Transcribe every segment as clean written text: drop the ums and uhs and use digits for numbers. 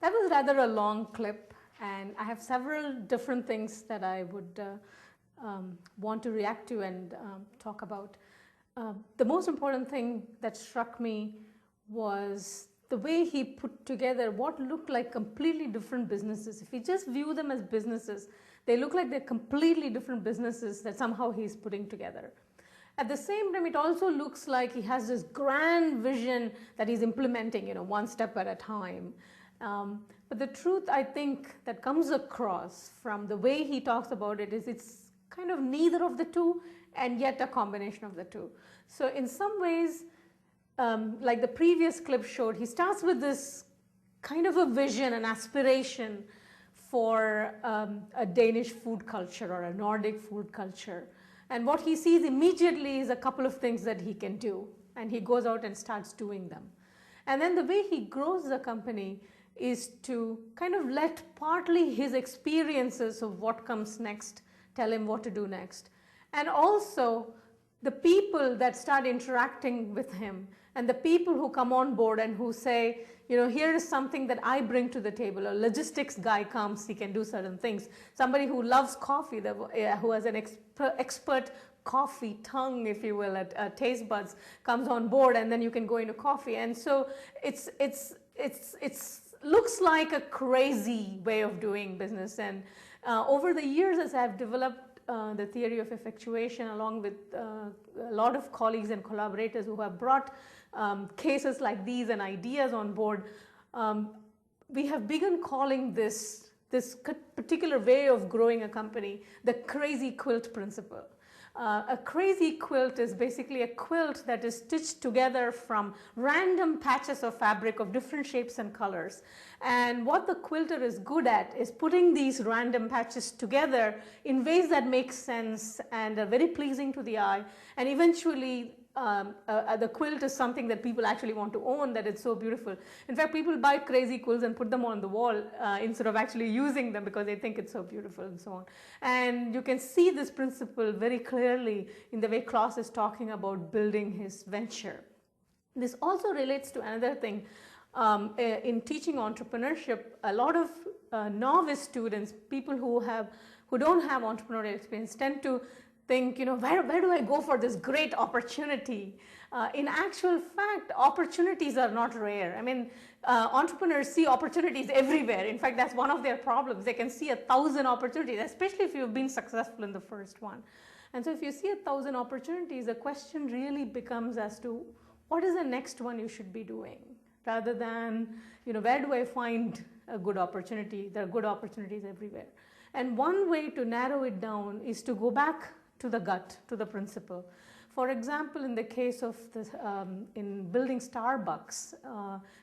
That was rather a long clip, and I have several different things that I would want to react to and talk about. The most important thing that struck me was the way he put together what looked like completely different businesses. If we just view them as businesses, they look like they're completely different businesses that somehow he's putting together. At the same time, it also looks like he has this grand vision that he's implementing, one step at a time. But the truth, I think, that comes across from the way he talks about it is it's kind of neither of the two and yet a combination of the two. So in some ways, like the previous clip showed, he starts with this kind of a vision, an aspiration for a Danish food culture or a Nordic food culture. And what he sees immediately is a couple of things that he can do, and he goes out and starts doing them. And then the way he grows the company is to kind of let partly his experiences of what comes next tell him what to do next. And also the people that start interacting with him and the people who come on board and who say, here is something that I bring to the table. A logistics guy comes, he can do certain things. Somebody who loves coffee, who has an expert coffee tongue, if you will, at taste buds, comes on board, and then you can go into coffee. And so it's looks like a crazy way of doing business. And over the years, as I've developed the theory of effectuation, along with a lot of colleagues and collaborators who have brought cases like these and ideas on board, we have begun calling this particular way of growing a company the crazy quilt principle. A crazy quilt is basically a quilt that is stitched together from random patches of fabric of different shapes and colors. And what the quilter is good at is putting these random patches together in ways that make sense and are very pleasing to the eye. And eventually, the quilt is something that people actually want to own, that it's so beautiful. In fact, people buy crazy quilts and put them on the wall instead of actually using them because they think it's so beautiful and so on. And you can see this principle very clearly in the way Claus is talking about building his venture. This also relates to another thing. In teaching entrepreneurship, a lot of novice students, people who don't have entrepreneurial experience, tend to think, where do I go for this great opportunity? In actual fact, opportunities are not rare. I mean, entrepreneurs see opportunities everywhere. In fact, that's one of their problems. They can see 1,000 opportunities, especially if you've been successful in the first one. And so if you see 1,000 opportunities, the question really becomes as to what is the next one you should be doing? Rather than, where do I find a good opportunity? There are good opportunities everywhere. And one way to narrow it down is to go back to the gut, to the principle. For example, in the case of in building Starbucks,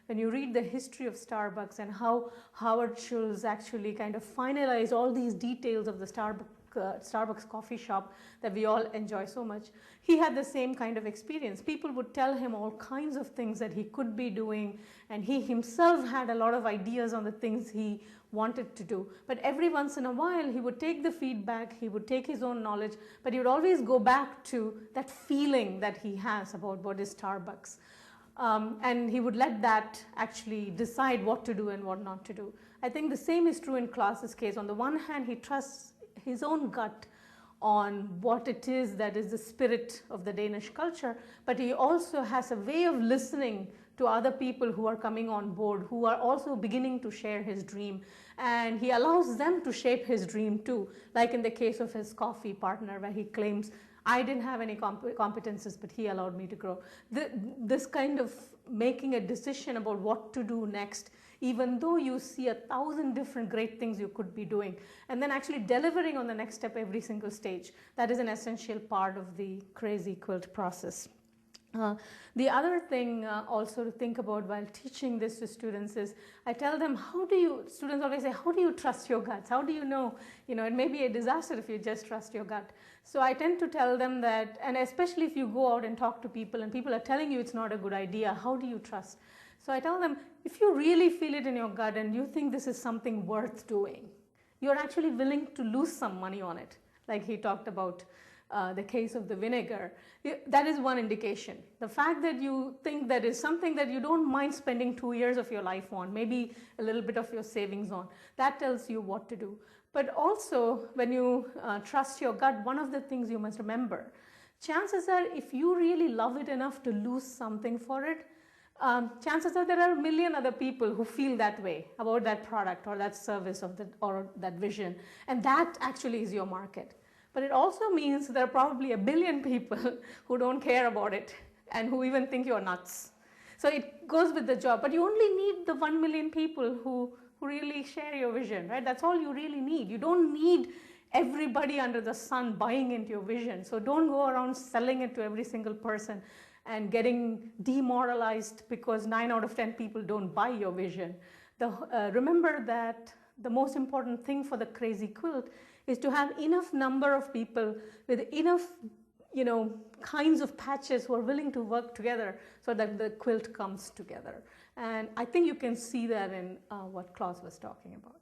when you read the history of Starbucks and how Howard Schultz actually kind of finalized all these details of the Starbucks coffee shop that we all enjoy so much, he had the same kind of experience. People would tell him all kinds of things that he could be doing, and he himself had a lot of ideas on the things he wanted to do. But every once in a while, he would take the feedback, he would take his own knowledge, but he would always go back to that feeling that he has about what is Starbucks. And he would let that actually decide what to do and what not to do. I think the same is true in Claus's case. On the one hand, he trusts his own gut on what it is that is the spirit of the Danish culture, but he also has a way of listening to other people who are coming on board, who are also beginning to share his dream. And he allows them to shape his dream too, like in the case of his coffee partner, where he claims, I didn't have any competences, but he allowed me to grow. This kind of making a decision about what to do next, even though you see 1,000 different great things you could be doing, and then actually delivering on the next step every single stage, that is an essential part of the crazy quilt process. The other thing also to think about while teaching this to students is, I tell them, students always say, how do you trust your guts? How do you know, it may be a disaster if you just trust your gut. So I tend to tell them that, and especially if you go out and talk to people and people are telling you it's not a good idea, how do you trust? So I tell them, if you really feel it in your gut and you think this is something worth doing, you're actually willing to lose some money on it. Like he talked about the case of the vinegar, that is one indication. The fact that you think that is something that you don't mind spending 2 years of your life on, maybe a little bit of your savings on, that tells you what to do. But also, when you trust your gut, one of the things you must remember, chances are if you really love it enough to lose something for it, chances are there are a million other people who feel that way about that product or that service or that vision, and that actually is your market. But it also means there are probably a billion people who don't care about it and who even think you're nuts. So it goes with the job, but you only need the 1 million people who really share your vision, right? That's all you really need. You don't need everybody under the sun buying into your vision. So don't go around selling it to every single person and getting demoralized because 9 out of 10 people don't buy your vision. Remember that the most important thing for the crazy quilt is to have enough number of people with enough, kinds of patches who are willing to work together so that the quilt comes together. And I think you can see that in what Claus was talking about.